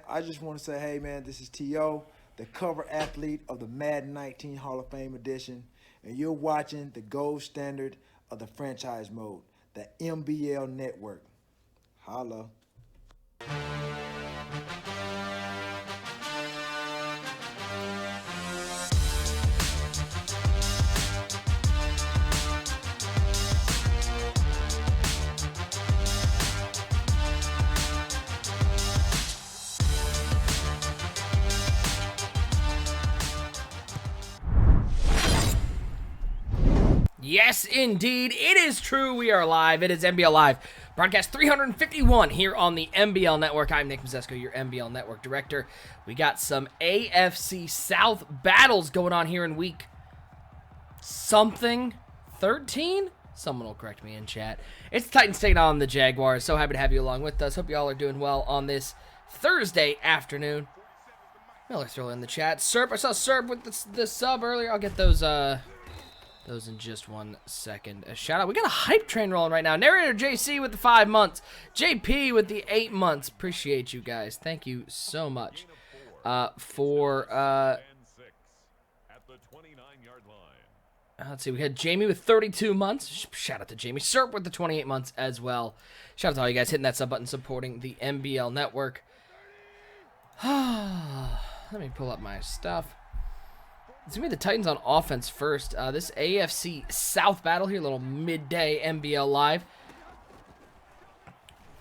I just want to say, hey, man, this is T.O., the cover athlete of the Madden 19 Hall of Fame edition, and you're watching the gold standard of the franchise mode, the MBL Network. Holla. Yes, indeed. It is true. We are live. It is NBL Live. Broadcast 351 here on the NBL Network. I'm Nick Mazesco, your NBL Network director. We got some AFC South battles going on here in week something 13? Someone will correct me in chat. It's the Titans taking on the Jaguars. So happy to have you along with us. Hope you all are doing well on this Thursday afternoon. Miller throw in the chat. Serp, I saw Serp with the sub earlier. I'll get those in just 1 second. A shout out. We got a hype train rolling right now. Narrator JC with the 5 months. JP with the 8 months. Appreciate you guys. Thank you so much for let's see. We had Jamie with 32 months. Shout out to Jamie. Serp with the 28 months as well. Shout out to all you guys hitting that sub button, supporting the NBL Network. Let me pull up my stuff. It's going to be the Titans on offense first. This AFC South battle here, a little midday NBL Live.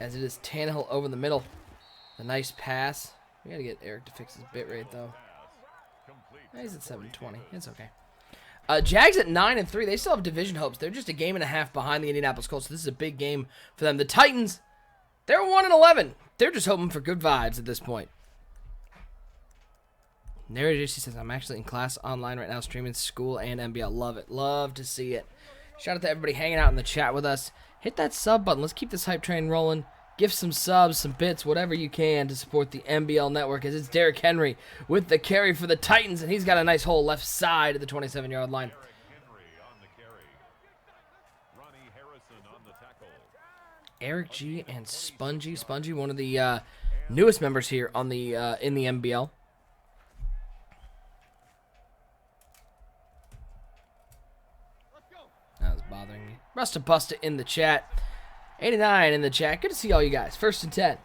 As it is Tannehill over the middle. A nice pass. We got to get Eric to fix his bitrate, though. He's at 720. It's okay. Jags at 9-3. They still have division hopes. They're just a game and a half behind the Indianapolis Colts, so this is a big game for them. The Titans, they're 1-11. They're just hoping for good vibes at this point. Narrator says, I'm actually in class online right now, streaming school and NBL. Love it. Love to see it. Shout out to everybody hanging out in the chat with us. Hit that sub button. Let's keep this hype train rolling. Give some subs, some bits, whatever you can to support the NBL Network, as it's Derrick Henry with the carry for the Titans, and he's got a nice hole left side of the 27-yard line. Eric G and Spongy. Spongy, one of the newest members here on the in the NBL. That was bothering me. Rusta Busta in the chat. 89 in the chat. Good to see all you guys. 1st and 10.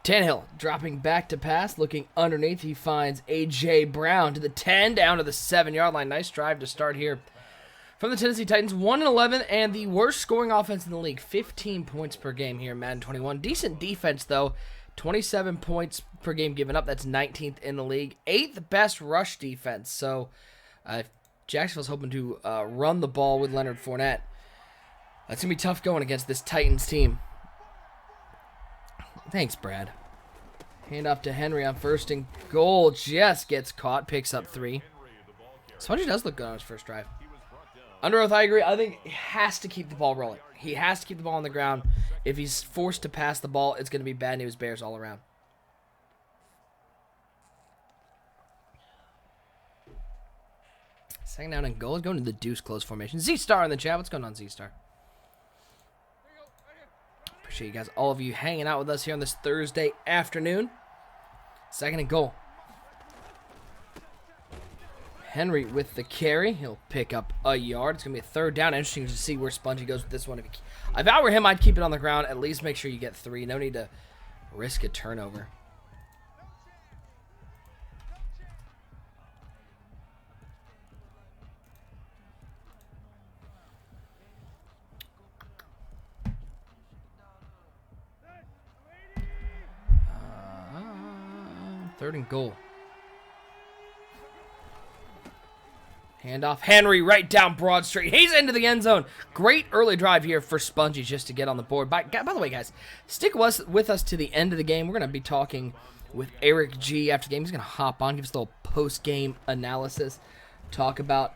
Tannehill dropping back to pass. Looking underneath. He finds A.J. Brown to the 10. Down to the 7-yard line. Nice drive to start here from the Tennessee Titans. 1-11 and the worst scoring offense in the league. 15 points per game here in Madden 21. Decent defense, though. 27 points per game given up. That's 19th in the league. 8th best rush defense. So, Jacksonville's hoping to run the ball with Leonard Fournette. That's going to be tough going against this Titans team. Thanks, Brad. Hand off to Henry on 1st and goal. Just gets caught. Picks up 3. Spongy does look good on his first drive. Under oath, I agree. I think he has to keep the ball rolling. He has to keep the ball on the ground. If he's forced to pass the ball, it's going to be bad news Bears all around. Second down and goal. Going to the deuce close formation. Z-Star in the chat. What's going on, Z-Star? Appreciate you guys, all of you hanging out with us here on this Thursday afternoon. 2nd and goal. Henry with the carry. He'll pick up a yard. It's going to be a 3rd down. Interesting to see where Spongy goes with this one. If I were him, I'd keep it on the ground. At least make sure you get 3. No need to risk a turnover. Third and goal. Handoff. Henry right down Broad Street. He's into the end zone. Great early drive here for Spongy just to get on the board. By the way, guys, stick with us to the end of the game. We're going to be talking with Eric G after the game. He's going to hop on, give us a little post-game analysis, talk about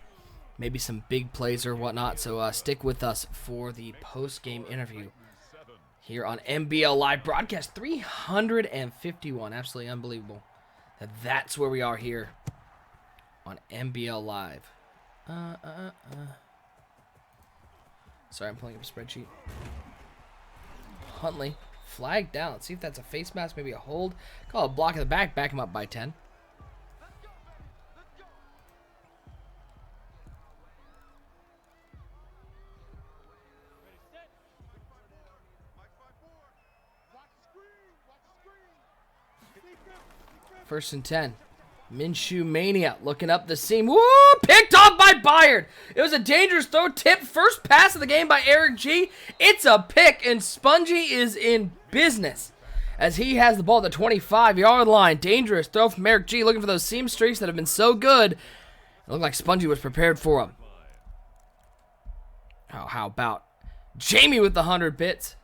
maybe some big plays or whatnot. So stick with us for the post-game interview here on NBL Live broadcast 351. Absolutely unbelievable. That's where we are here on NBL Live. Sorry, I'm pulling up a spreadsheet. Huntley Flag down. Let's see if that's a face mask, maybe a hold. Call a block in the back. Back him up by 10. First and 10. Minshew Mania looking up the seam. Woo! Picked off by Byard. It was a dangerous throw. Tip. First pass of the game by Eric G. It's a pick, and Spongy is in business as he has the ball at the 25-yard line. Dangerous throw from Eric G. Looking for those seam streaks that have been so good. It looked like Spongy was prepared for him. Oh, how about Jamie with the 100 bits?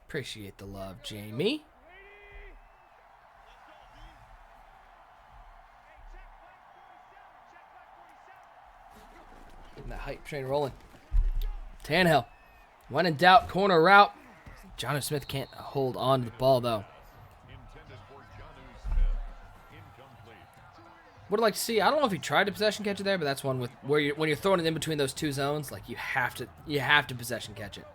Appreciate the love, Jamie. Getting that hype train rolling. Tannehill. When in doubt, corner route. Jonnu Smith can't hold on to the ball, though. Would like to see. I don't know if he tried to possession catch it there, but that's one with where when you're throwing it in between those two zones, like you have to possession catch it.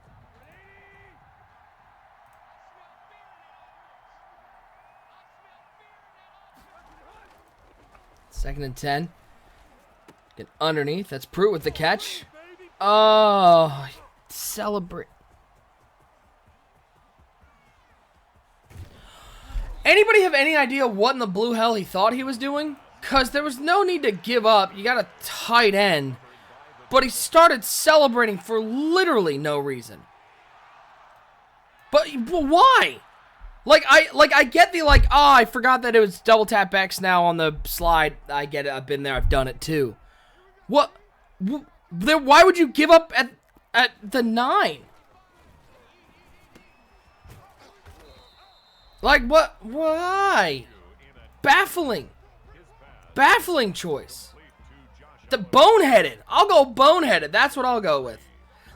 Second and 10. Get underneath. That's Pruitt with the catch. Oh, celebrate. Anybody have any idea what in the blue hell he thought he was doing? Because there was no need to give up. You got a tight end. But he started celebrating for literally no reason. But why? I get the I forgot that it was double tap X now on the slide. I get it. I've been there. I've done it too. What? Why would you give up at the 9? Like, what? Why? Baffling. Baffling choice. The boneheaded. I'll go boneheaded. That's what I'll go with.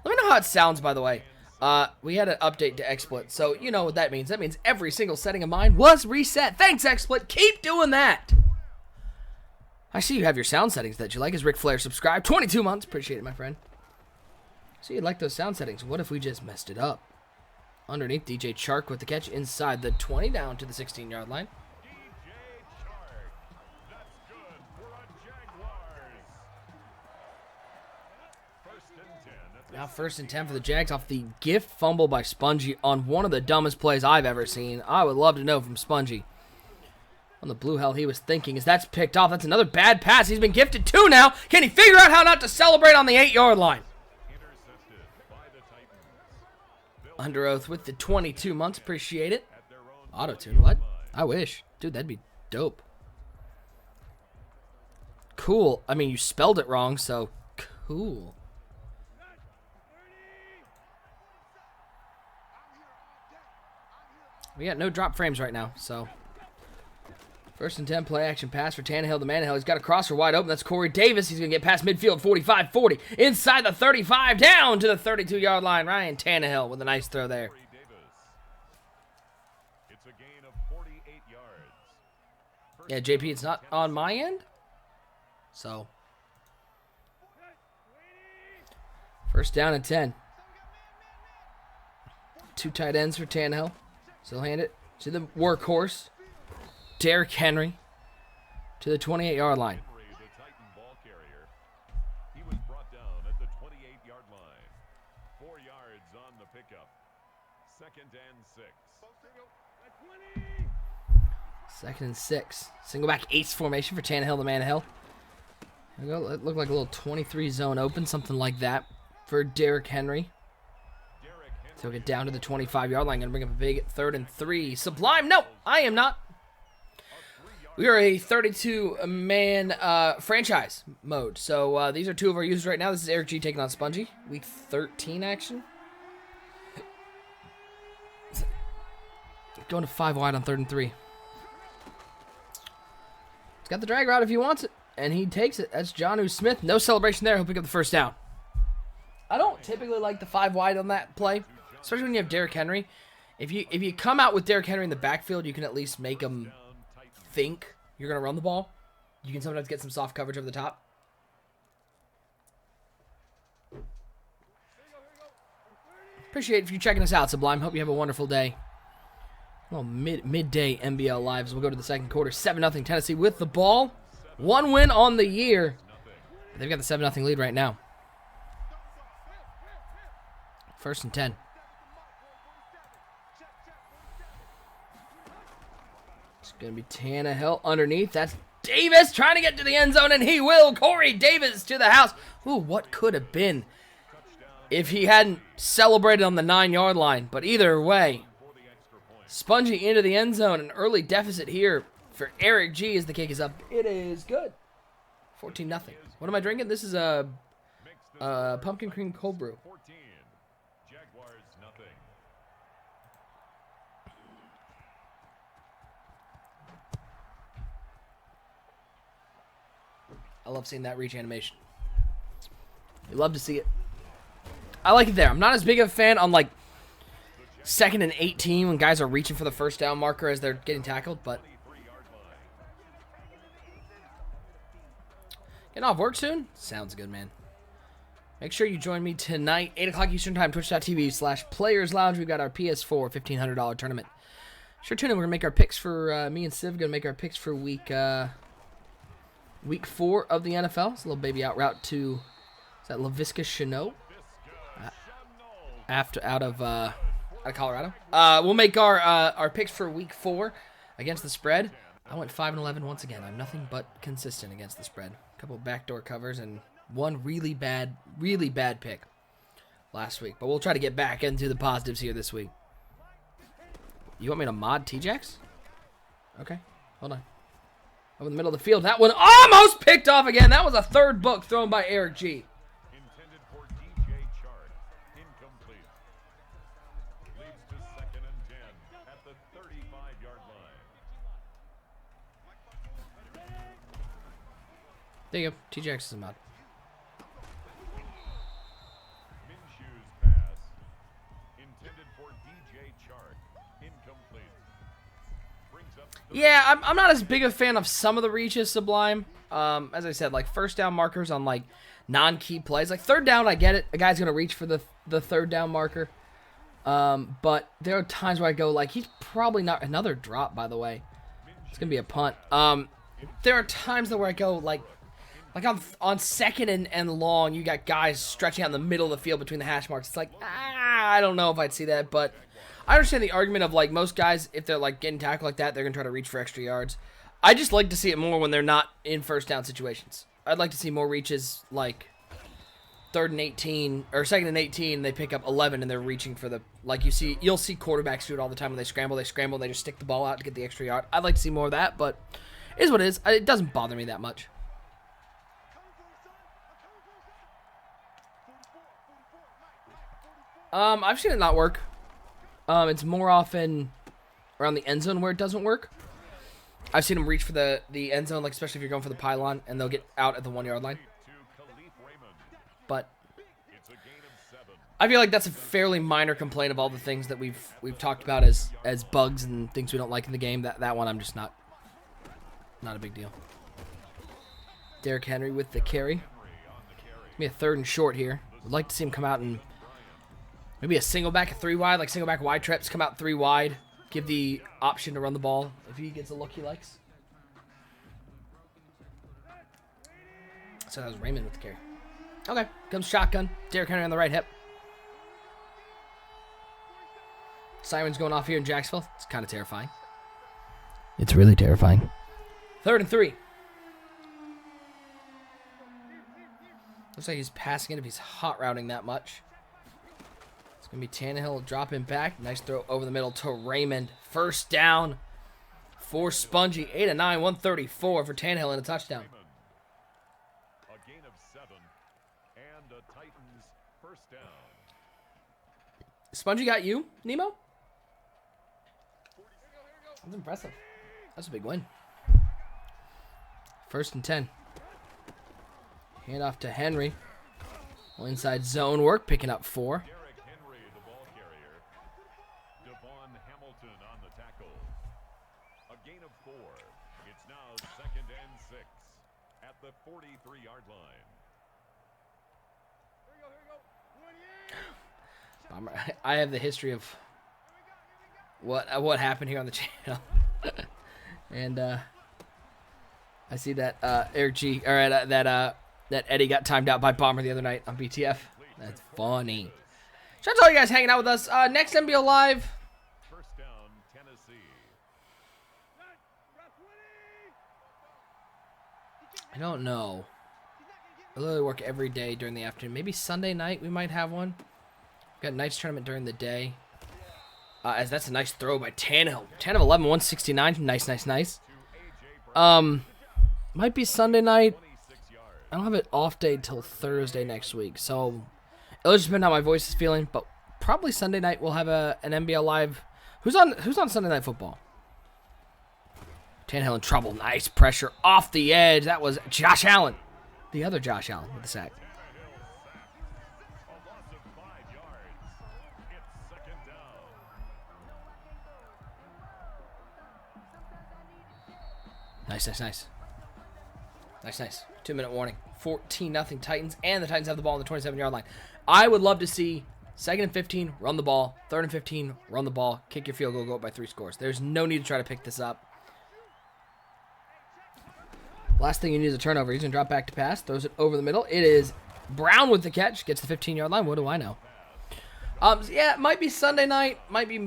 Let me know how it sounds, by the way. We had an update to XSplit, so you know what that means. That means every single setting of mine was reset. Thanks, XSplit. Keep doing that. I see you have your sound settings that you like. Is Ric Flair subscribed? 22 months. Appreciate it, my friend. See, you like those sound settings. What if we just messed it up? Underneath, DJ Chark with the catch inside the 20 down to the 16-yard line. Now first and 10 for the Jags off the gift fumble by Spongy on one of the dumbest plays I've ever seen. I would love to know from Spongy. On the blue hell he was thinking as that's picked off. That's another bad pass. He's been gifted 2 now. Can he figure out how not to celebrate on the 8-yard line? Under oath with the 22 months. Appreciate it. Auto-tune. What? I wish. Dude, that'd be dope. Cool. I mean, you spelled it wrong, so cool. We got no drop frames right now, so. First and 10, play action pass for Tannehill to Manhill. He's got a crosser wide open. That's Corey Davis. He's going to get past midfield, 45-40. Inside the 35, down to the 32-yard line. Ryan Tannehill with a nice throw there. It's a gain of 48 yards. Yeah, JP, it's not on my end. So. First down and 10. 2 tight ends for Tannehill. So he'll hand it to the workhorse, Derrick Henry, to the 28-yard line. The Titan ball carrier. He was brought down at the 28-yard line. 4 yards on the pickup. Second and 6. Second and 6. Single back ace formation for Tannehill to Manhill. It looked like a little 23 zone open, something like that for Derrick Henry. So he'll get down to the 25-yard line. Going to bring up a big 3rd and 3. Sublime. No, I am not. We are a 32-man franchise mode. So these are 2 of our users right now. This is Eric G taking on Spongy. Week 13 action. Going to 5 wide on 3rd and 3. He's got the drag route if he wants it. And he takes it. That's Jonnu Smith. No celebration there. He'll pick up the first down. I don't typically like the 5 wide on that play. Especially when you have Derrick Henry. If you come out with Derrick Henry in the backfield, you can at least make him think you're going to run the ball. You can sometimes get some soft coverage over the top. Appreciate if you checking us out, Sublime. Hope you have a wonderful day. Well, midday NBL lives. We'll go to the second quarter. 7-0 Tennessee with the ball. 1 win on the year. They've got the 7-0 lead right now. 1st and 10. It's going to be Tannehill underneath. That's Davis trying to get to the end zone, and he will. Corey Davis to the house. Ooh, what could have been if he hadn't celebrated on the 9-yard line. But either way, Spongy into the end zone. An early deficit here for Eric G as the kick is up. It is good. 14-0. What am I drinking? This is a pumpkin cream cold brew. Jaguars nothing. I love seeing that reach animation. You love to see it. I like it there. I'm not as big of a fan on like 2nd and 18 when guys are reaching for the first down marker as they're getting tackled, but getting off work soon? Sounds good, man. Make sure you join me tonight, 8 o'clock Eastern Time, twitch.tv/Players Lounge. We've got our PS4 $1,500 tournament. Sure, tune in. We're going to make our picks for, me and Civ going to make our picks for week 4 of the NFL. It's a little baby out route to, is that LaVisca Chenault? Out of Colorado. We'll make our picks for week 4 against the spread. I went 5-11 once again. I'm nothing but consistent against the spread. A couple backdoor covers and one really bad pick last week. But we'll try to get back into the positives here this week. You want me to mod T-Jax? Okay, hold on. Over the middle of the field. That one almost picked off again. That was a third book thrown by Eric G. Intended for DJ Chark. Incomplete. Leads to 2nd and 10 at the 35-yard line. There you go. T-Jax is a mod. Minshew's pass. Intended for DJ Chark. Incomplete. Brings up the Yeah, I'm not as big a fan of some of the reaches, Sublime. As I said, like first down markers on like non-key plays. Like 3rd down, I get it. A guy's going to reach for the 3rd down marker. But there are times where I go like, he's probably not, another drop, by the way. It's going to be a punt. There are times where I go like on 2nd and long, you got guys stretching out in the middle of the field between the hash marks. It's like, I don't know if I'd see that, but I understand the argument of like most guys, if they're like getting tackled like that, they're going to try to reach for extra yards. I just like to see it more when they're not in first down situations. I'd like to see more reaches like 3rd and 18 or 2nd and 18. They pick up 11 and they're reaching for the, like you'll see quarterbacks do it all the time when they scramble, and they just stick the ball out to get the extra yard. I'd like to see more of that, but it is what it is. It doesn't bother me that much. I've seen it not work. It's more often around the end zone where it doesn't work. I've seen them reach for the end zone, like especially if you're going for the pylon, and they'll get out at the 1-yard line. But I feel like that's a fairly minor complaint of all the things that we've talked about as bugs and things we don't like in the game. That one I'm just not a big deal. Derrick Henry with the carry. Maybe a 3rd and short here. Would like to see him come out and maybe a single back, a 3 wide, like single back wide trips, come out 3 wide, give the option to run the ball if he gets a look he likes. So that was Raymond with the carry. Okay, comes shotgun. Derrick Henry on the right hip. Sirens going off here in Jacksonville. It's kind of terrifying. It's really terrifying. 3rd and 3. Looks like he's passing it if he's hot routing that much. It's going to be Tannehill dropping back. Nice throw over the middle to Raymond. 1st down for Spongy. 8-9, 134 for Tannehill and a touchdown. a gain of 7 and the Titans 1st down. Spongy got you, Nemo? That's impressive. That's a big win. 1st and 10. Hand off to Henry. Well, inside zone work, picking up 4. Derrick Henry, the ball carrier. Devon Hamilton on the tackle. A gain of 4. It's now 2nd and 6 at the 43-yard line. Bummer. I have the history of what happened here on the channel, and I see that Eric G or that Eddie got timed out by Bomber the other night on BTF. That's funny. Shout out to all you guys hanging out with us. Next NBL Live. First down, Tennessee. I don't know. I literally work every day during the afternoon. Maybe Sunday night we might have one. Got Knights tournament during the day. As that's a nice throw by Tannehill. 10 of 11, 169. Nice. Might be Sunday night. I don't have an off day till Thursday next week, so it'll just depend on how my voice is feeling. But probably Sunday night we'll have an NBL Live. Who's on Sunday Night Football? Tannehill in trouble. Nice pressure off the edge. That was Josh Allen. The other Josh Allen with the sack. A loss of 5 yards. It's second down. Nice. 2-minute warning. 14-0 Titans, and the Titans have the ball on the 27-yard line. I would love to see 2nd and 15, run the ball. 3rd and 15, run the ball. Kick your field goal, go up by 3 scores. There's no need to try to pick this up. Last thing you need is a turnover. He's going to drop back to pass. Throws it over the middle. It is Brown with the catch. Gets the 15-yard line. What do I know? Yeah, it might be Sunday night. Might be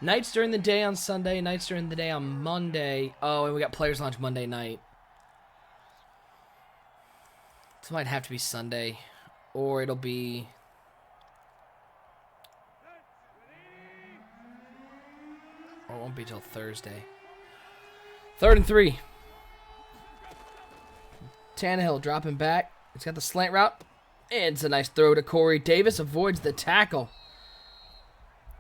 nights during the day on Sunday. Nights during the day on Monday. Oh, and we got Players Lunch Monday night. So it might have to be Sunday. Or it'll be... Or it won't be till Thursday. 3rd and 3. Tannehill dropping back. He's got the slant route. It's a nice throw to Corey Davis. Avoids the tackle.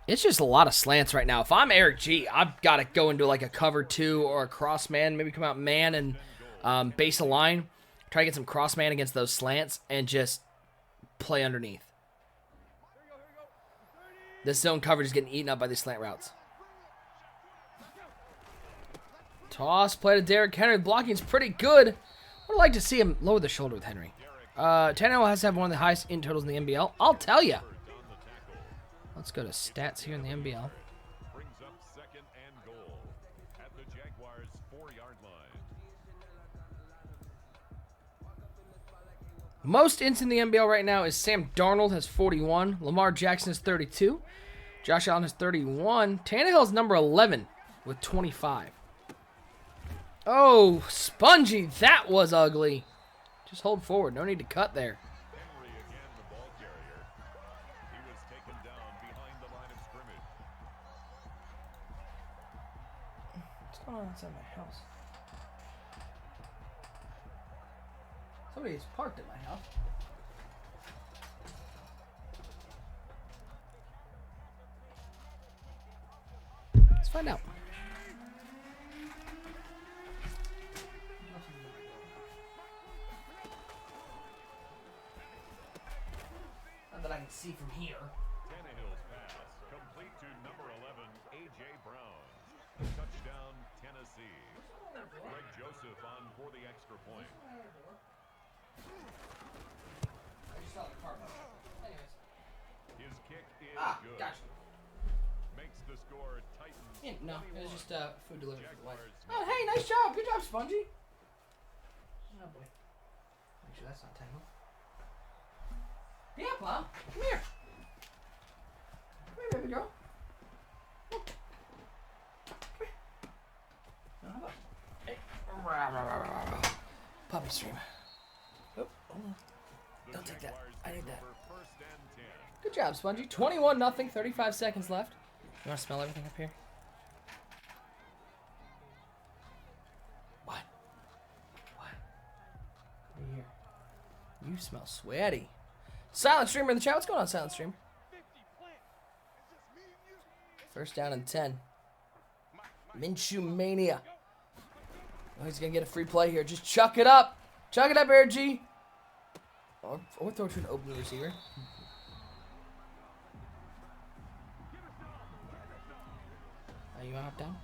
It's just a lot of slants right now. If I'm Eric G, I've got to go into like a cover 2 or a cross man. Maybe come out man and base a line. Try to get some cross man against those slants and just play underneath. This zone coverage is getting eaten up by these slant routes. Toss play to Derrick Henry. Blocking is pretty good. Would like to see him lower the shoulder with Henry. Tannehill has to have one of the highest in totals in the NBL. I'll tell you. Let's go to stats here in the NBL. Brings up 2nd and goal at the Jaguars' 4-yard line. Most ints in the NBL right now is Sam Darnold has 41. Lamar Jackson has 32. Josh Allen has 31. Tannehill's number 11 with 25. Oh, Spongy, that was ugly. Just hold forward. No need to cut there. Henry again, the ball carrier. He was taken down behind the line of scrimmage. What's going on outside my house? Somebody is parked at my house. Let's find out. Not that I can see from here. Tannehill's pass complete to number 11, A.J. Brown. Touchdown, Tennessee. Greg Joseph on for the extra point. I just saw the car. Anyways. His kick is good. Gotcha. Makes the score Titans. Yeah, no, it was just food delivery for the wife. Jaguars. Oh, hey, nice job. Good job, Spongy. Oh, boy. Make sure that's not tangled. Yeah, Mom. Come here. Come here, baby girl. Come here. Now, how about... Hey. Puppy stream. Oh, hold on. The Don't take that. Jaguars I need that. for 1st and 10. Good job, Spongy. 21-0. 35 seconds left. You want to smell everything up here? What? What are you here? You smell sweaty. Silent Streamer in the chat. What's going on, Silent Streamer? 1st down and 10. Minshew Mania. Oh, he's going to get a free play here. Just chuck it up. Chuck it up, Air G. Or throw it to an open receiver. You want to hop down?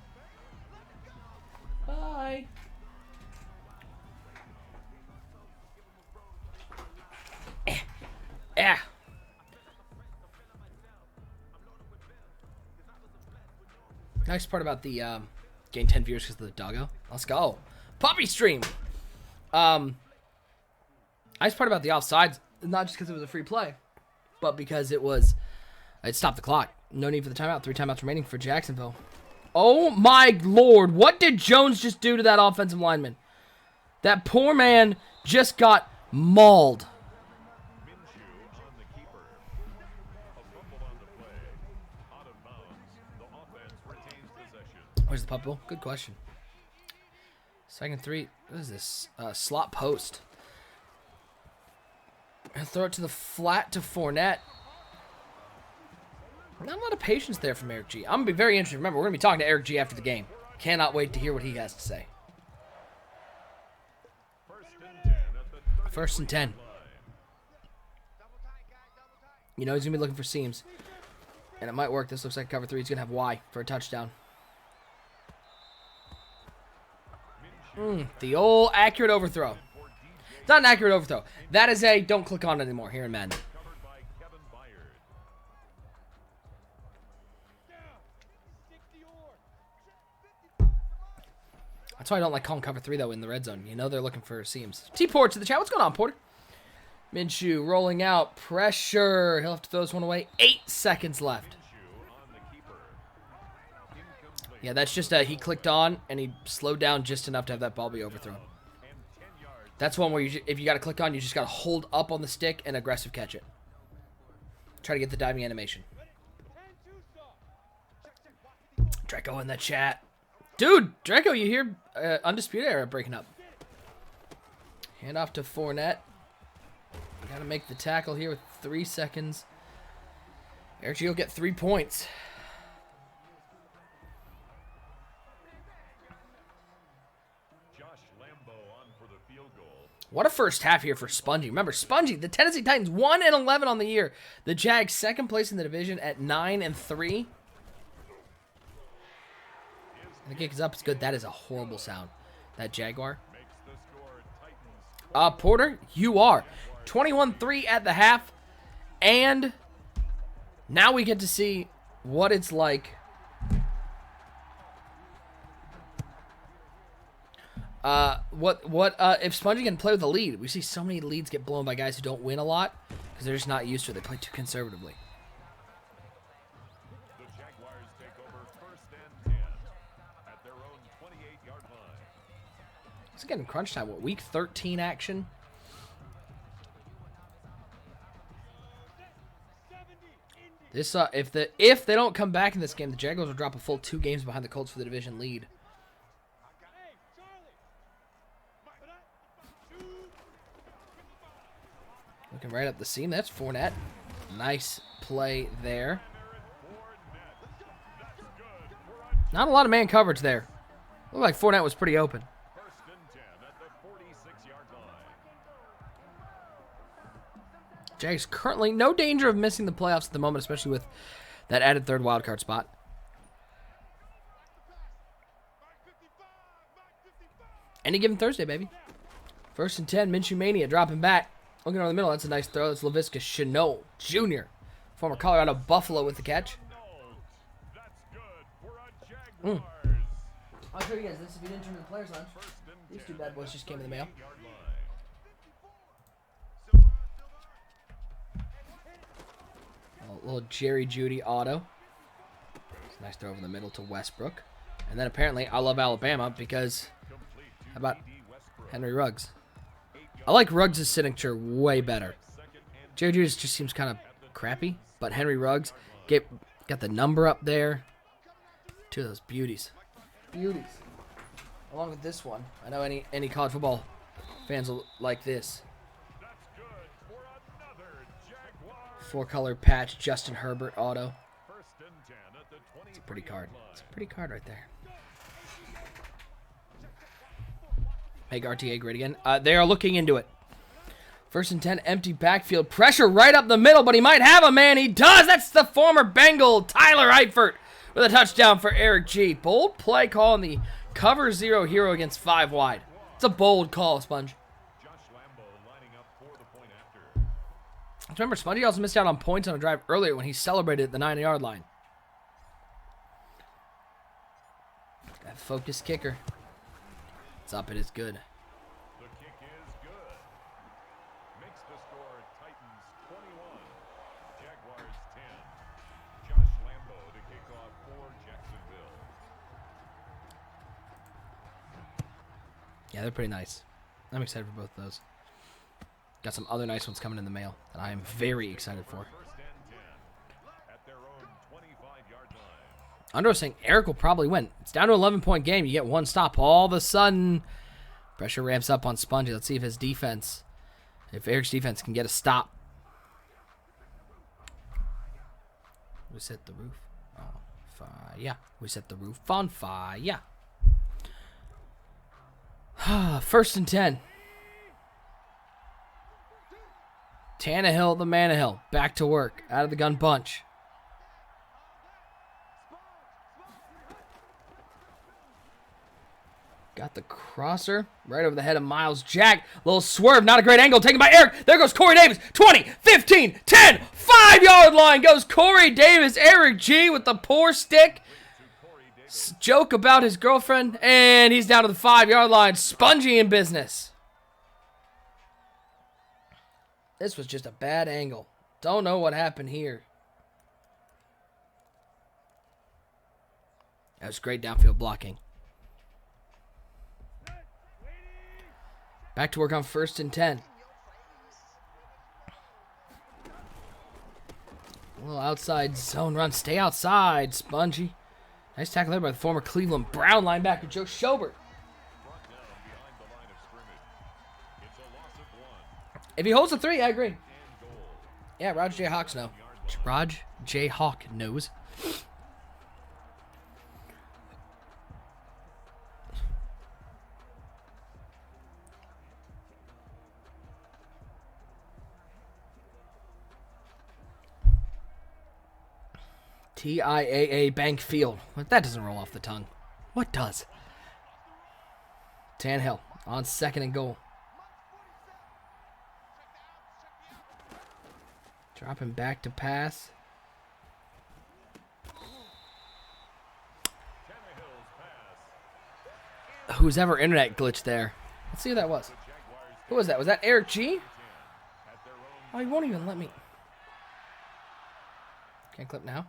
Bye. Nice part about the gain 10 viewers because of the doggo. Let's go. Puppy stream. Nice part about the offsides, not just because it was a free play, but because it stopped the clock. No need for the timeout. 3 timeouts remaining for Jacksonville. Oh my Lord. What did Jones just do to that offensive lineman? That poor man just got mauled. Where's the pup ball? Good question. 2nd 3. What is this? Slot post. And throw it to the flat to Fournette. Not a lot of patience there from Eric G. I'm going to be very interested. Remember, we're going to be talking to Eric G after the game. Cannot wait to hear what he has to say. 1st and 10. You know he's going to be looking for seams. And it might work. This looks like cover 3. He's going to have Y for a touchdown. The old accurate overthrow. It's not an accurate overthrow. That is a don't click on it anymore here in Madden. That's why I don't like calling cover 3, though, in the red zone. You know they're looking for seams. T-Port to the chat. What's going on, Porter? Minshew rolling out. Pressure. He'll have to throw this one away. 8 seconds left. Yeah, that's just he clicked on, and he slowed down just enough to have that ball be overthrown. That's one where if you got to click on, you just got to hold up on the stick and aggressive catch it. Try to get the diving animation. Draco in the chat. Dude, Draco, you hear Undisputed Era breaking up. Hand off to Fournette. Got to make the tackle here with 3 seconds. Eric G will get 3 points. What a first half here for Spongy. Remember, Spongy, the Tennessee Titans 1-11 on the year. The Jags 2nd place in the division at 9-3. The kick is up. It's good. That is a horrible sound. That Jaguar. Porter, you are. 21-3 at the half. And now we get to see what it's like. If Spongy can play with a lead? We see so many leads get blown by guys who don't win a lot because they're just not used to it. They play too conservatively. The Jaguars take over 1st and 10 at their own 28-yard line. It's getting crunch time. What, week 13 action? This if they don't come back in this game, the Jaguars will drop a full 2 games behind the Colts for the division lead. Looking right up the seam. That's Fournette. Nice play there. Not a lot of man coverage there. Looked like Fournette was pretty open. 1st and 10 at the 46-yard line. Jags currently no danger of missing the playoffs at the moment, especially with that added 3rd wildcard spot. Any given Thursday, baby. 1st and 10, Minshew Mania dropping back. Looking over the middle, that's a nice throw. That's Laviska Shenault Jr., former Colorado Buffalo with the catch. That's good for a Jaguars. I'll show you guys this if you didn't turn to the players' lounge. These 2 bad boys just came in the mail. A little Jerry Jeudy auto. It's a nice throw over the middle to Westbrook. And then apparently I love Alabama because how about Henry Ruggs? I like Ruggs' signature way better. Jerry Jeudy just seems kind of crappy, but Henry Ruggs got the number up there. 2 of those beauties. Beauties. Along with this one. I know any college football fans will like this. 4-color patch, Justin Herbert auto. It's a pretty card. It's a pretty card right there. Make RTA great again. They are looking into it. 1st and 10, empty backfield. Pressure right up the middle, but he might have a man. He does. That's the former Bengal, Tyler Eifert, with a touchdown for Eric G. Bold play call on the cover 0 hero against 5 wide. It's a bold call, Sponge. Remember, Spongy also missed out on points on a drive earlier when he celebrated at the 9-yard line. That focused kicker. It's up. It is good. The kick is good. Makes the score Titans 21, Jaguars 10. Josh Lambo to kick off for Jacksonville. Yeah, they're pretty nice. I'm excited for both of those. Got some other nice ones coming in the mail that I am very excited for. First and 10 at their own 25-yard line. Andro saying Eric will probably win. It's down to an 11-point game. You get one stop. All of a sudden, pressure ramps up on Spongy. Let's see if his defense, if Eric's defense can get a stop. We set the roof on fire. We set the roof on fire. First and 10. Tannehill, the Manahill, back to work. Out of the gun bunch. Got the crosser right over the head of Miles Jack. Little swerve, not a great angle, taken by Eric. There goes Corey Davis. 20, 15, 10, 5-yard line goes Corey Davis. Eric G with the poor stick. Joke about his girlfriend, and he's down to the 5-yard line. Spongy in business. This was just a bad angle. Don't know what happened here. That was great downfield blocking. Back to work on first and 10. A little outside zone run. Stay outside, Spongy. Nice tackle there by the former Cleveland Brown linebacker, Joe Schobert. If he holds the 3, I agree. Yeah, Raj J. Hawks knows. Raj J. Hawk knows. TIAA Bank Field. That doesn't roll off the tongue. What does? Tannehill on second and goal. Dropping back to pass. Who's ever internet glitched there? Let's see who that was. Who was that? Was that Eric G? Oh, he won't even let me. Can't clip now.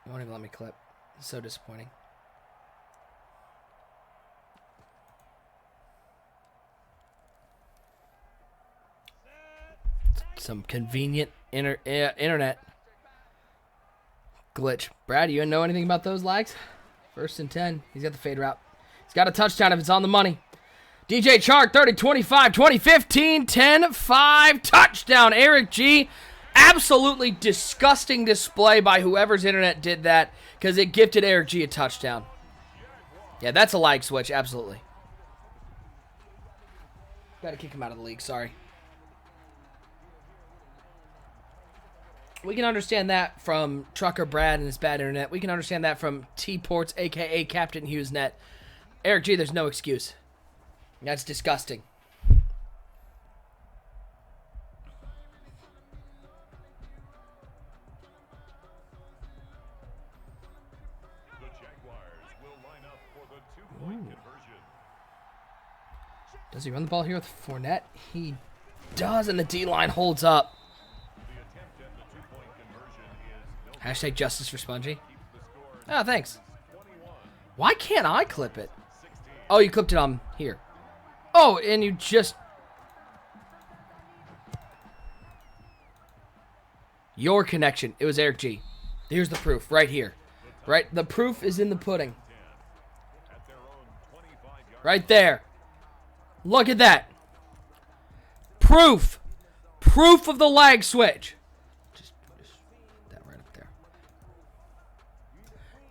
He won't even let me clip. It's so disappointing. Some convenient internet glitch. Brad, you know anything about those lags? First and 10. He's got the fade route. He's got a touchdown if it's on the money. DJ Chark, 30, 25, 20, 15, 10, 5. Touchdown, Eric G. Absolutely disgusting display by whoever's internet did that because it gifted Eric G a touchdown. Yeah, that's a lag switch, absolutely. Got to kick him out of the league, sorry. We can understand that from Trucker Brad and his bad internet. We can understand that from T-Ports, a.k.a. Captain HughesNet. Eric G, there's no excuse. That's disgusting. The Jaguars will line up for the two-point conversion. Does he run the ball here with Fournette? He does, and the D-line holds up. Hashtag justice for Spongy. Oh, thanks. Why can't I clip it? Oh, you clipped it on here. Oh, and you just... Your connection. It was Eric G. Here's the proof, right here. Right? The proof is in the pudding. Right there. Look at that. Proof. Proof of the lag switch.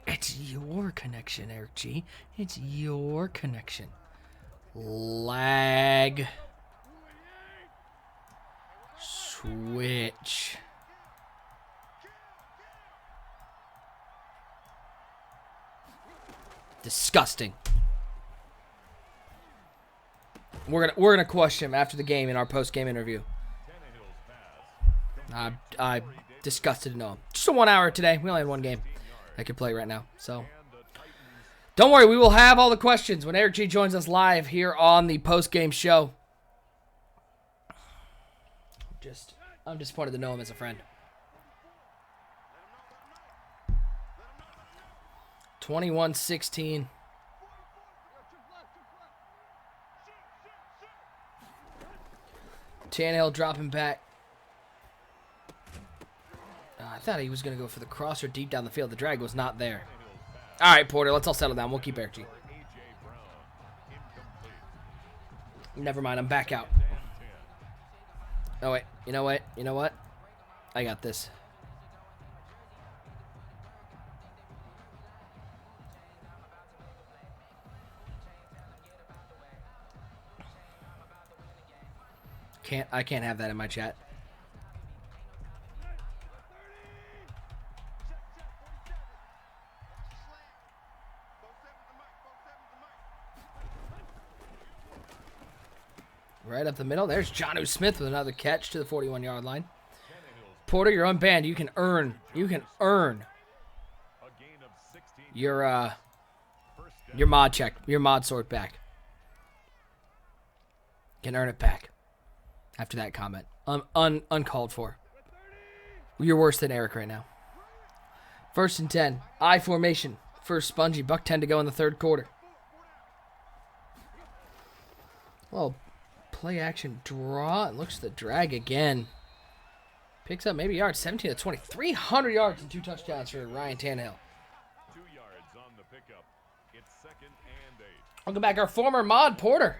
It's your connection, Eric G. It's your connection. Lag. Switch. Disgusting. We're gonna question him after the game in our post-game interview. I'm disgusted to know him. Just a 1 hour today. We only had one game I could play right now. So Don't worry, we will have all the questions when Eric G joins us live here on the post-game show. I'm disappointed to know him as a friend. 21-16. Tannehill dropping back. I thought he was going to go for the crosser deep down the field. The drag was not there. All right, Porter, let's all settle down. We'll keep Eric G. Never mind, I'm back out. Oh, wait. You know what? You know what? I got this. I can't have that in my chat. Right up the middle. There's Jonnu Smith with another catch to the 41-yard line. Porter, you're unbanned. You can earn your mod check, your mod sword back. Can earn it back after that comment. Uncalled for. You're worse than Eric right now. 1st and 10. I formation. First Spongy. Buck 10 to go in the third quarter. Well, play action draw. It looks the drag again. Picks up maybe yards. 17 to 20. 300 yards and 2 touchdowns for Ryan Tannehill. 2 yards on the pickup. It's 2nd and 8. Welcome back, our former mod, Porter.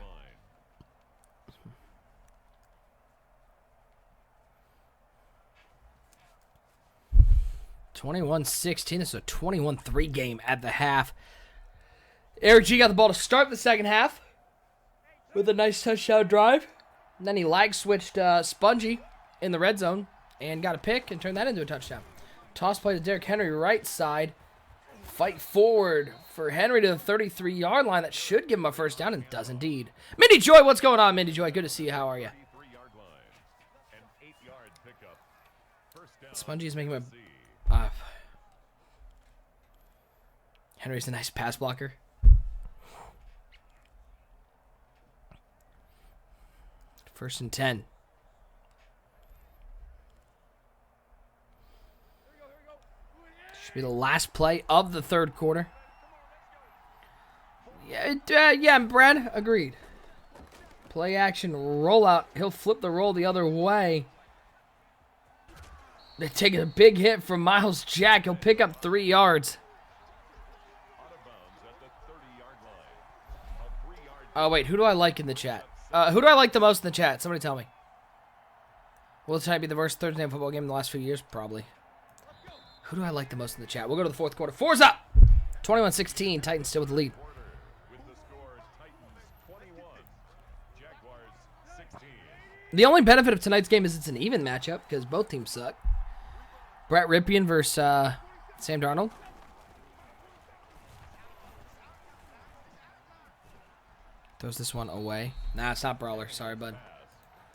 21-16. This is a 21-3 game at the half. Eric G got the ball to start the second half with a nice touchdown drive. And then he lag switched Spongy in the red zone and got a pick and turned that into a touchdown. Toss play to Derrick Henry, right side. Fight forward for Henry to the 33-yard line. That should give him a first down, and does indeed. Mindy Joy, what's going on, Mindy Joy? Good to see you. How are you? Spongy is making a... Henry's a nice pass blocker. First and 10. Should be the last play of the third quarter. Yeah, Brad, agreed. Play action rollout. He'll flip the roll the other way. They're taking a big hit from Miles Jack. He'll pick up 3 yards. Oh, wait. Who do I like in the chat? Who do I like the most in the chat? Somebody tell me. Will tonight be the worst Thursday night football game in the last few years? Probably. Who do I like the most in the chat? We'll go to the fourth quarter. 4's up. 21-16. Titans still with the lead. The only benefit of tonight's game is it's an even matchup because both teams suck. Brett Ripien versus Sam Darnold. Throws this one away. Nah, it's not Brawler. Sorry, bud.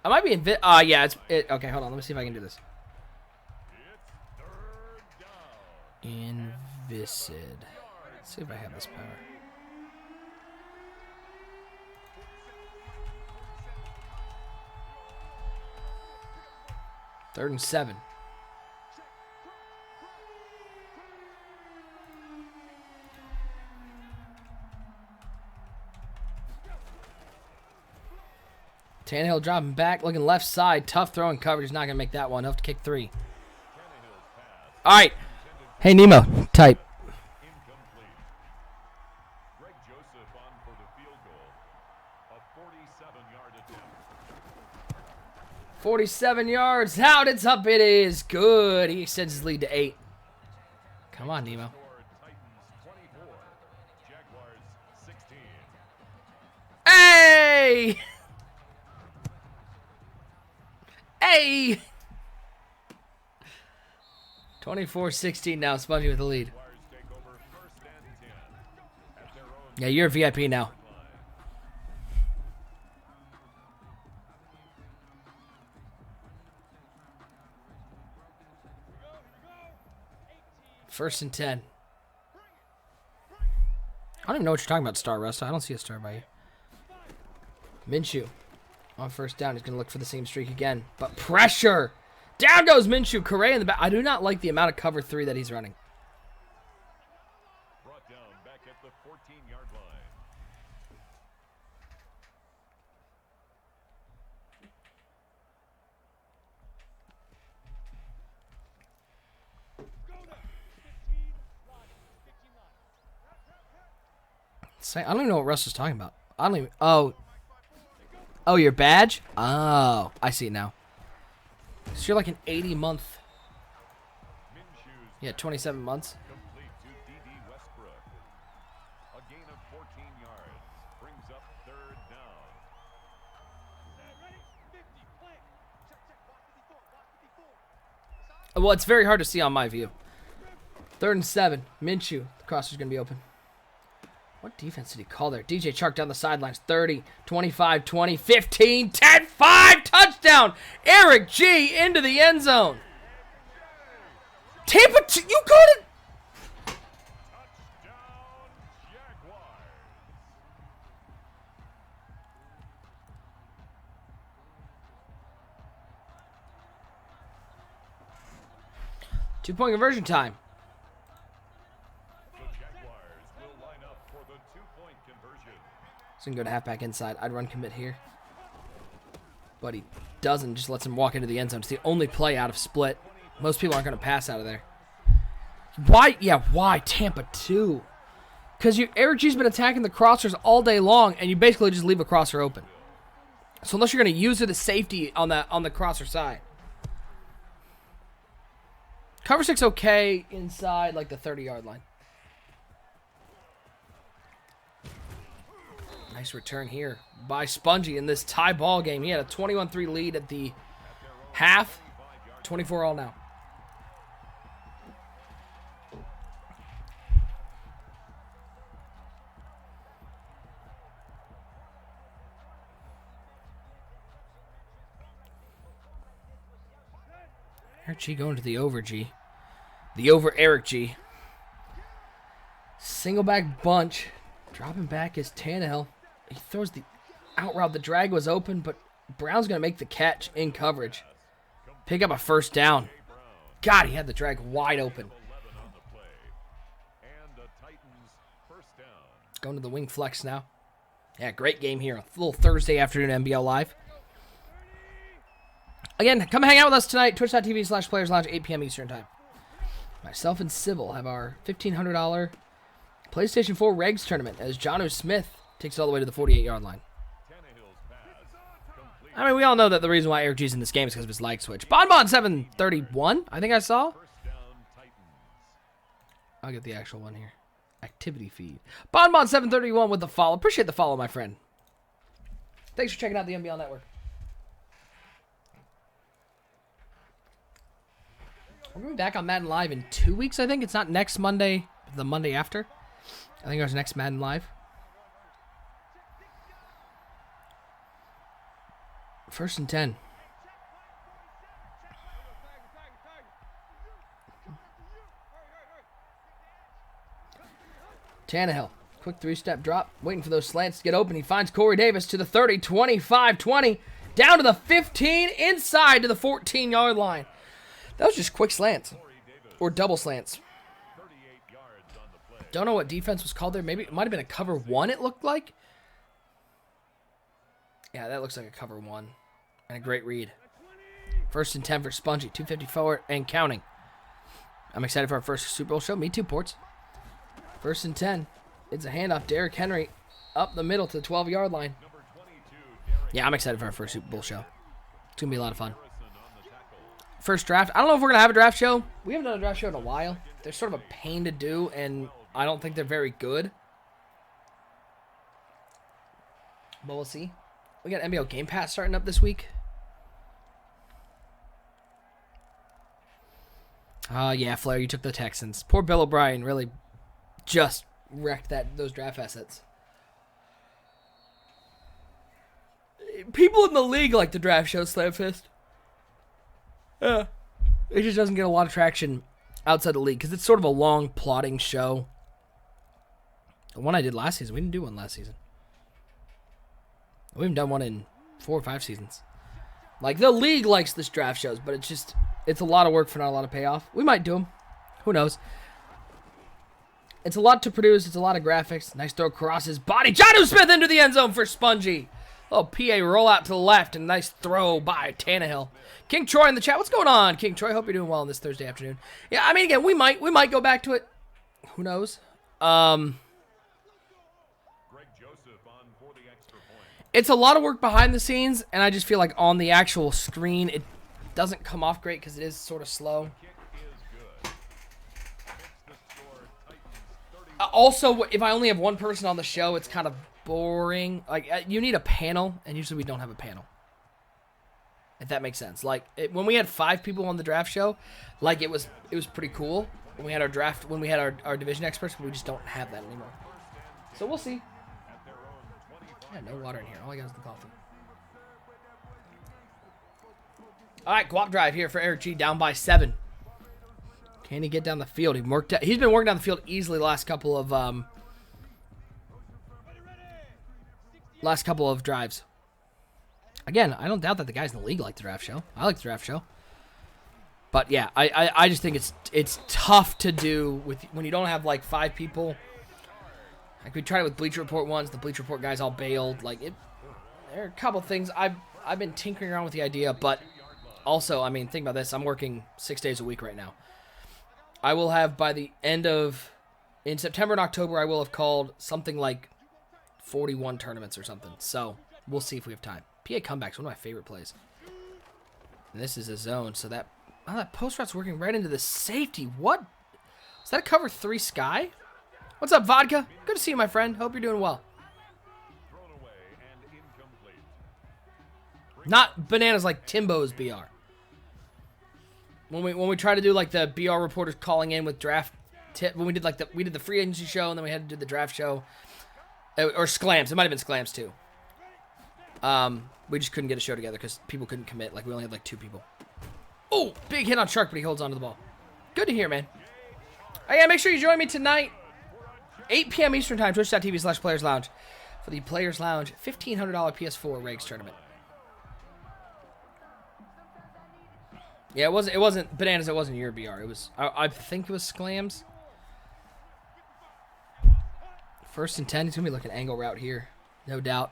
I might be in... yeah, it's... Okay, hold on. Let me see if I can do this. Invisid. Let's see if I have this power. Third and 7. Tannehill dropping back, looking left side. Tough throwing coverage. He's not going to make that one. He'll have to kick 3. All right. Hey, Nemo. Type. 47 yards out. It's up. It is good. He extends his lead to 8. Come on, Nemo. Hey! Hey! 24-16 now. Spongy with the lead. Yeah, you're a VIP now. First and 10. don't even know what you're talking about, Star Rust. I don't see a star by you. Minshew. On first down, he's going to look for the same streak again. But pressure! Down goes Minshew. Correa in the back. I do not like the amount of cover 3 that he's running. Brought down back at the 14-yard line. I don't even know what Russ is talking about. I don't even... Oh, your badge? Oh, I see it now. So you're like an 80-month... Minshew's Yeah, 27 months. complete to D.D. Westbrook. A gain of 14 yards brings up third down. Well, it's very hard to see on my view. 3rd and 7. Minshew. The crosser's going to be open. What defense did he call there? DJ Chark down the sidelines. 30, 25, 20, 15, 10, 5. Touchdown. Eric G into the end zone. Tampa, you called it. Touchdown, Jaguars. 2-point conversion time. The Jaguars will line up for the 2-point conversion. He's going to go to halfback inside. I'd run commit here. But he doesn't. Just lets him walk into the end zone. It's the only play out of split. Most people aren't going to pass out of there. Why? Yeah, why Tampa 2? Because Eric G's been attacking the crossers all day long, and you basically just leave a crosser open. So unless you're going to use it as safety on the crosser side. Cover 6 okay inside like the 30-yard line. Nice return here by Spongy in this tie ball game. He had a 21-3 lead at the half. 24 all now. Eric G going to the over G. The over Eric G. Single back bunch. Dropping back is Tannehill. He throws the out route. The drag was open, but Brown's going to make the catch in coverage. Pick up a first down. God, he had the drag wide open. 11 on the play. And the Titans first down. Going to the wing flex now. Yeah, great game here. A little Thursday afternoon NBL Live. Again, come hang out with us tonight. Twitch.tv/Players Lounge, 8 p.m. Eastern Time. Myself and Civil have our $1,500 PlayStation 4 Regs tournament as Jonnu Smith takes it all the way to the 48-yard line. Tannehill's pass complete. I mean, we all know that the reason why Eric G's in this game is because of his lag switch. Bonbon 731, I think I saw. First down, Titans. I'll get the actual one here. Activity feed. Bonbon 731 with the follow. Appreciate the follow, my friend. Thanks for checking out the NBL Network. We're going to be back on Madden Live in 2 weeks, I think. It's not next Monday, the Monday after. I think it was next Madden Live. First and 10. Tannehill. Quick 3-step drop. Waiting for those slants to get open. He finds Corey Davis to the 30, 25, 20. Down to the 15. Inside to the 14-yard line. That was just quick slants. Or double slants. 38 yards on the play. Don't know what defense was called there. Maybe it might have been a cover 1, it looked like. Yeah, that looks like a cover 1. And a great read. First and 10 for Spongy. 254 and counting. I'm excited for our first Super Bowl show. Me too, Ports. First and 10. It's a handoff. Derrick Henry up the middle to the 12-yard line. Number 22, Derrick Yeah, I'm excited for our first Super Bowl show. It's going to be a lot of fun. Harrison on the tackle. First draft. I don't know if we're going to have a draft show. We haven't done a draft show in a while. They're sort of a pain to do, and I don't think they're very good. But we'll see. We got NBL Game Pass starting up this week. Yeah, Flair, you took the Texans. Poor Bill O'Brien really just wrecked those draft assets. People in the league like the draft show, Slam Fist. Yeah. It just doesn't get a lot of traction outside the league because it's sort of a long, plotting show. The one I did last season, we didn't do one last season. We haven't done one in 4 or 5 seasons. Like, the league likes this draft shows, but it's a lot of work for not a lot of payoff. We might do them. Who knows? It's a lot to produce. It's a lot of graphics. Nice throw across his body. Jonnu Smith into the end zone for Spongy. Oh, PA roll out to the left and nice throw by Tannehill. King Troy in the chat. What's going on, King Troy? Hope you're doing well on this Thursday afternoon. Yeah, I mean, again, we might go back to it. Who knows? It's a lot of work behind the scenes, and I just feel like on the actual screen, it doesn't come off great because it is sort of slow. Also, if I only have one person on the show, it's kind of boring. Like, you need a panel, and usually we don't have a panel. If that makes sense. Like, when we had 5 people on the draft show, like, it was pretty cool. When we had our division experts, but we just don't have that anymore. So we'll see. Yeah, no water in here. All I got is the coffee. All right, guap drive here for Eric G. Down by 7. Can he get down the field? He's been working down the field easily the last couple of drives. Again, I don't doubt that the guys in the league like the draft show. I like the draft show. But yeah, I just think it's tough to do when you don't have like 5 people. Like, we tried it with Bleacher Report once. The Bleacher Report guys all bailed. Like, there are a couple things I've been tinkering around with the idea, but also, I mean, think about this. I'm working 6 days a week right now. I will have by the end of in September and October, I will have called something like 41 tournaments or something. So we'll see if we have time. PA comebacks, one of my favorite plays. And this is a zone, so that post route's working right into the safety. What? Is that a cover 3 sky? What's up, Vodka? Good to see you, my friend. Hope you're doing well. Not bananas like Timbo's BR. When we try to do like the BR reporters calling in with draft tip, when we did the free agency show and then we had to do the draft show, or Sclams. It might have been Sclams too. We just couldn't get a show together because people couldn't commit. Like, we only had like 2 people. Oh, big hit on Shark, but he holds onto the ball. Good to hear, man. Oh yeah, make sure you join me tonight. 8 p.m. Eastern Time, twitch.tv/Players Lounge for the Players Lounge $1,500 PS4 Regs tournament. Yeah, it wasn't bananas. It wasn't your BR. It was I think it was Sclams. 1st and 10. He's gonna be looking angle route here, no doubt.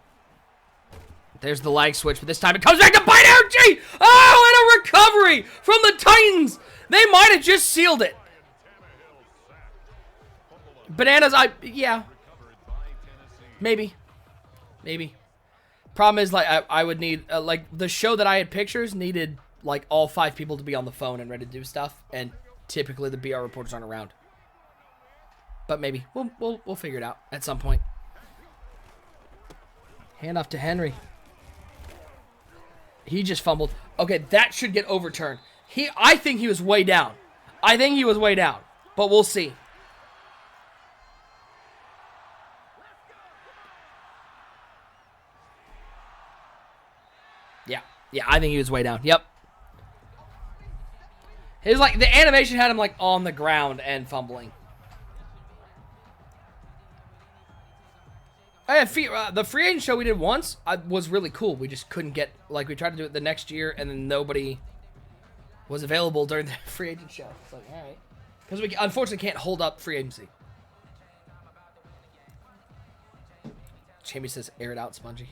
There's the lag switch, but this time it comes back to bite G. Oh, and a recovery from the Titans. They might have just sealed it. Bananas, yeah. Maybe. Problem is, like, I would need, like, the show that I had pictures needed, like, all 5 people to be on the phone and ready to do stuff, and typically the BR reporters aren't around. But maybe. We'll figure it out at some point. Hand off to Henry. He just fumbled. Okay, that should get overturned. I think he was way down. But we'll see. Yeah, I think he was way down. Yep. His, like, the animation had him, like, on the ground and fumbling. The free agent show we did once was really cool. We just couldn't get, like, we tried to do it the next year, and then nobody was available during the free agent show. It's like, all right. Because we unfortunately can't hold up free agency. Jamie says, air it out, Spongy.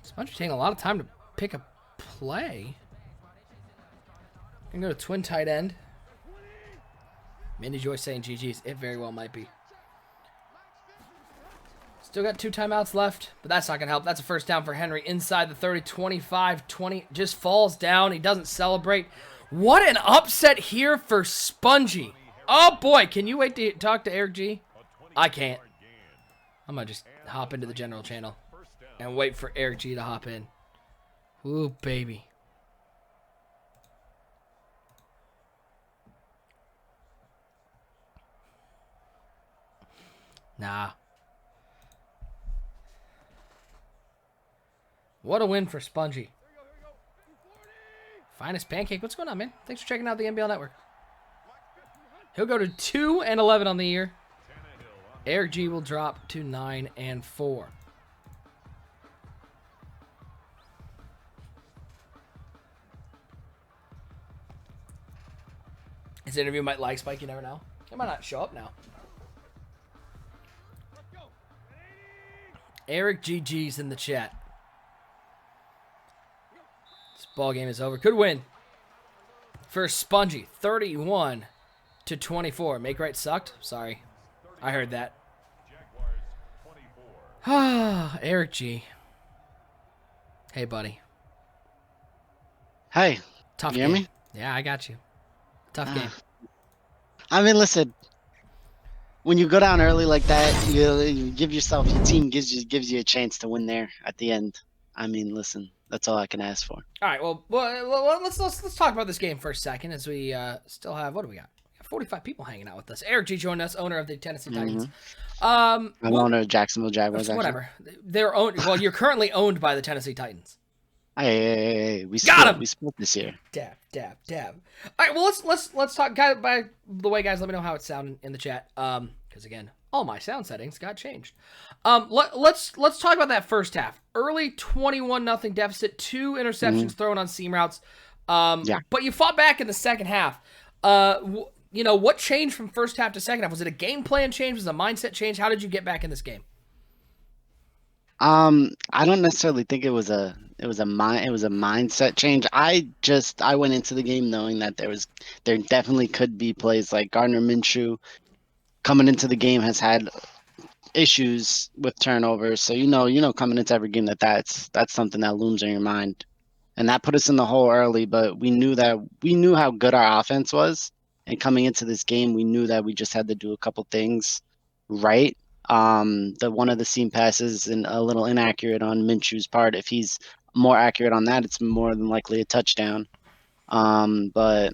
Spongy's taking a lot of time to pick a play. Can go to twin tight end. Mindy Joy saying GG's. It very well might be. Still got 2 timeouts left, but that's not going to help. That's a first down for Henry inside the 30, 25-20. Just falls down. He doesn't celebrate. What an upset here for Spongy. Oh, boy. Can you wait to talk to Eric G? I can't. I'm going to just hop into the general channel and wait for Eric G to hop in. Ooh, baby. Nah. What a win for Spongy. Finest Pancake. What's going on, man? Thanks for checking out the NBL Network. He'll go to 2-11 on the year. Eric G will drop to 9-4. His interview might lag spike, you never know. It might not show up now. Eric GG's in the chat. This ball game is over. Could win. For Spongy, 31-24. Make right sucked? Sorry. I heard that. Ah, Eric G. Hey, buddy. Hey, Tough you game. hear me? Yeah, I got you. Tough game. I mean, listen. When you go down early like that, you give yourself, your team gives you a chance to win there at the end. I mean, listen, that's all I can ask for. All right, well, let's talk about this game for a second as we still have, what do we got? We got 45 people hanging out with us. Eric G joined us, owner of the Tennessee Titans. I'm owner of Jacksonville Jaguars. Whatever. They're owned. Well, you're currently owned by the Tennessee Titans. Hey, we Got split. him! We split this year. Dab. All right, well, let's talk. Guys, by the way, guys, let me know how it's sounding in the chat. Because again, all my sound settings got changed. Let's talk about that first half. Early 21-0 deficit, 2 interceptions thrown on seam routes. Yeah. But you fought back in the second half. What changed from first half to second half? Was it a game plan change? Was it a mindset change? How did you get back in this game? I don't necessarily think it was a mindset change. I went into the game knowing that there definitely could be plays like Gardner Minshew coming into the game has had issues with turnovers. So coming into every game that's something that looms on your mind. And that put us in the hole early, but we knew how good our offense was. And coming into this game, we knew that we just had to do a couple things right. One of the seam passes and a little inaccurate on Minshew's part. If he's more accurate on that, it's more than likely a touchdown. But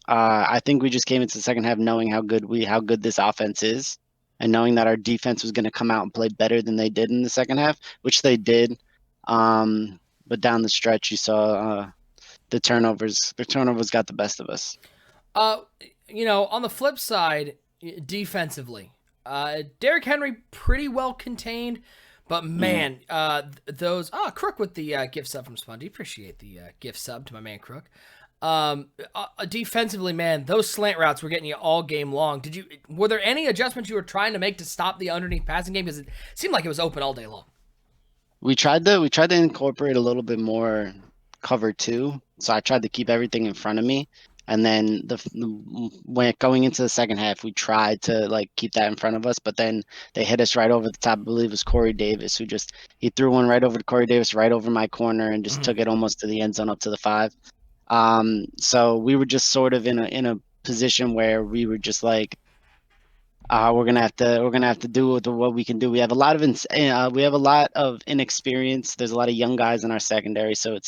I think we just came into the second half knowing how good this offense is, and knowing that our defense was going to come out and play better than they did in the second half, which they did. But down the stretch, you saw the turnovers. The turnovers got the best of us. On the flip side, defensively, Derrick Henry pretty well contained, but man, those Crook with the gift sub from Spongy. Appreciate the gift sub to my man Crook. Defensively, man, those slant routes were getting you all game long. Were there any adjustments you were trying to make to stop the underneath passing game? Because it seemed like it was open all day long. We tried to incorporate a little bit more cover 2. So I tried to keep everything in front of me. And then when going into the second half, we tried to keep that in front of us, but then they hit us right over the top. I believe it was Corey Davis he threw one right over to Corey Davis, right over my corner, and just took it almost to the end zone up to the 5. So we were just sort of in a position where we were just like, we're gonna have to do what we can do. We have a lot of inexperience. There's a lot of young guys in our secondary, so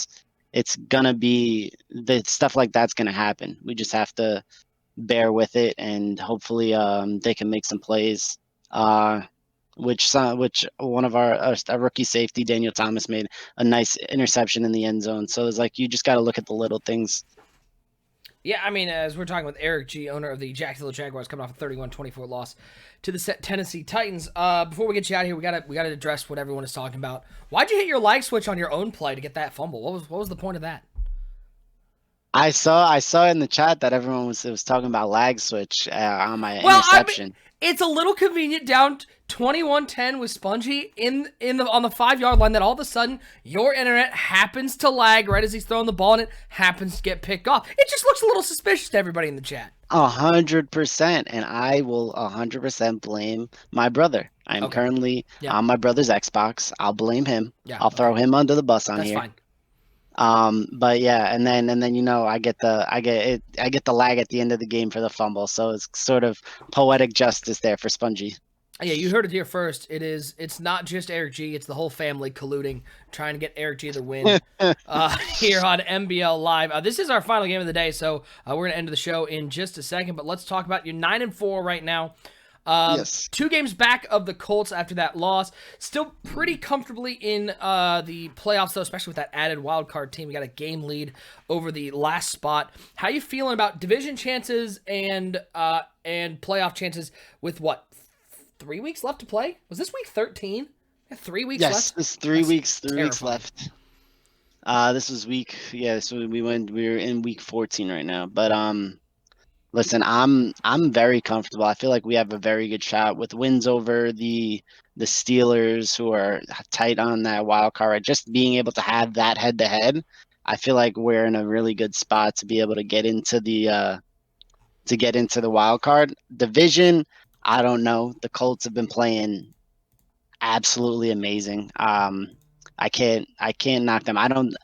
it's gonna be the stuff like that's gonna happen. We just have to bear with it, and hopefully they can make some plays. Which one of our rookie safety, Daniel Thomas, made a nice interception in the end zone. So it's like you just got to look at the little things. Yeah, I mean, as we're talking with Eric G, owner of the Jacksonville Jaguars, coming off a 31-24 loss to the Tennessee Titans. Before we get you out of here, we gotta address what everyone is talking about. Why'd you hit your lag switch on your own play to get that fumble? What was the point of that? I saw in the chat that everyone was talking about lag switch on my interception. I mean, it's a little convenient down 21-10 with Spongy on the 5-yard line that all of a sudden your internet happens to lag right as he's throwing the ball and it happens to get picked off. It just looks a little suspicious to everybody in the chat. 100%, and I will 100% blame my brother. I'm currently on my brother's Xbox. I'll blame him. Yeah, I'll throw him under the bus on That's here. Fine. But yeah, and then I get the lag at the end of the game for the fumble, so it's sort of poetic justice there for Spongy. Yeah, you heard it here first. It's not just Eric G, it's the whole family colluding, trying to get Eric G the win here on NBL Live. This is our final game of the day, so we're going to end the show in just a second, but let's talk about your 9-4 right now. Yes. 2 games back of the Colts after that loss. Still pretty comfortably in the playoffs, though, especially with that added wild card team. We got a game lead over the last spot. How you feeling about division chances and playoff chances with what, 3 weeks left to play? Was this week 13? 3 weeks Yes, left? this 3 weeks, 3 weeks terrifying. left. This was so we were in week 14 right now. But listen, I'm very comfortable. I feel like we have a very good shot with wins over the Steelers, who are tight on that wild card. Right? Just being able to have that head to head, I feel like we're in a really good spot to be able to get into the wild card division. I don't know. The Colts have been playing absolutely amazing. I can't knock them. I don't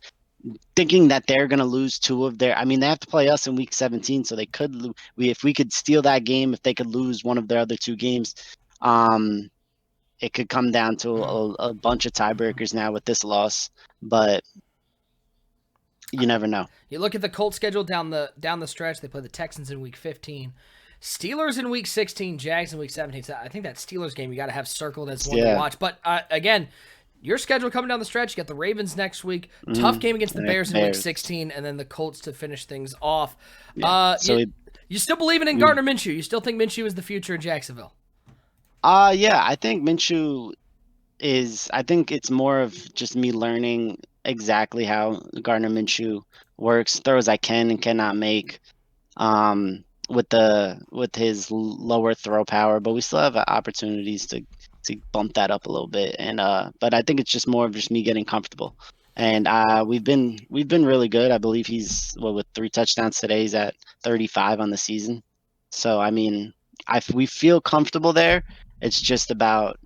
thinking that they're going to lose 2 of their. I mean, they have to play us in week 17, so they could. If we could steal that game, if they could lose one of their other 2 games, um, it could come down to a bunch of tiebreakers now with this loss. But you never know. You look at the Colts schedule down the stretch. They play the Texans in week 15, Steelers in week 16, Jags in week 17. So I think that Steelers game you got to have circled as one to Yeah. watch. But again, your schedule coming down the stretch. You got the Ravens next week. Tough game against the Bears in week 16, and then the Colts to finish things off. Yeah. You still believing in Gardner Minshew? You still think Minshew is the future in Jacksonville? Yeah, I think Minshew is. I think it's more of just me learning exactly how Gardner Minshew works, throws I can and cannot make, with his lower throw power, but we still have opportunities to bump that up a little bit. And but I think it's just more of just me getting comfortable. And we've been really good. I believe he's with 3 touchdowns today. He's at 35 on the season. So I mean, we feel comfortable there. It's just about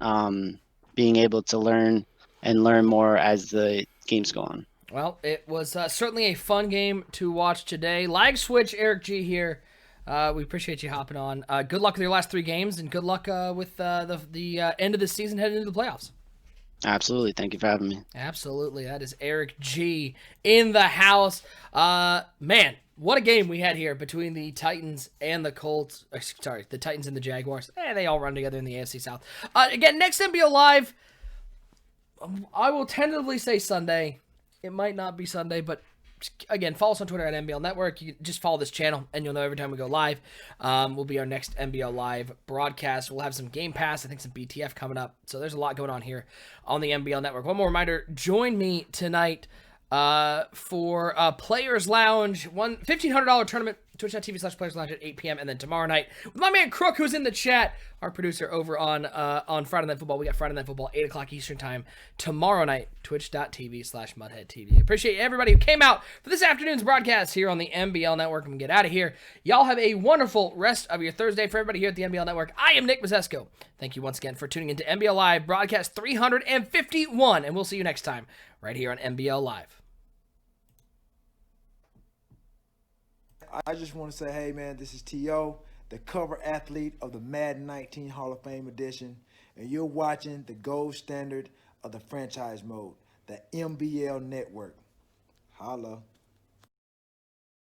being able to learn more as the games go on. Well, it was certainly a fun game to watch today. Lag switch, Eric G here. We appreciate you hopping on. Good luck with your last 3 games, and good luck with the end of the season heading into the playoffs. Absolutely. Thank you for having me. Absolutely. That is Eric G in the house. Man, what a game we had here between the Titans and the Colts. Sorry, the Titans and the Jaguars. They all run together in the AFC South. Again, next NBO Live, I will tentatively say Sunday. It might not be Sunday, but again, follow us on Twitter at NBL Network. You just follow this channel, and you'll know every time we go live. Will be our next NBL Live broadcast. We'll have some Game Pass, I think some BTF coming up. So there's a lot going on here on the NBL Network. One more reminder, join me tonight for Players Lounge, $1,500 tournament, twitch.tv/Players Lounge at 8 p.m. And then tomorrow night with my man Crook, who's in the chat, our producer over on Friday Night Football. We got Friday Night Football, 8 o'clock Eastern Time tomorrow night, twitch.tv/MudheadTV. Appreciate everybody who came out for this afternoon's broadcast here on the NBL Network. I'm going to get out of here. Y'all have a wonderful rest of your Thursday. For everybody here at the NBL Network, I am Nick Mazesco. Thank you once again for tuning into NBL Live broadcast 351, and we'll see you next time right here on NBL Live. I just want to say, hey, man, this is T.O., the cover athlete of the Madden 19 Hall of Fame edition, and you're watching the gold standard of the franchise mode, the MBL Network. Holla.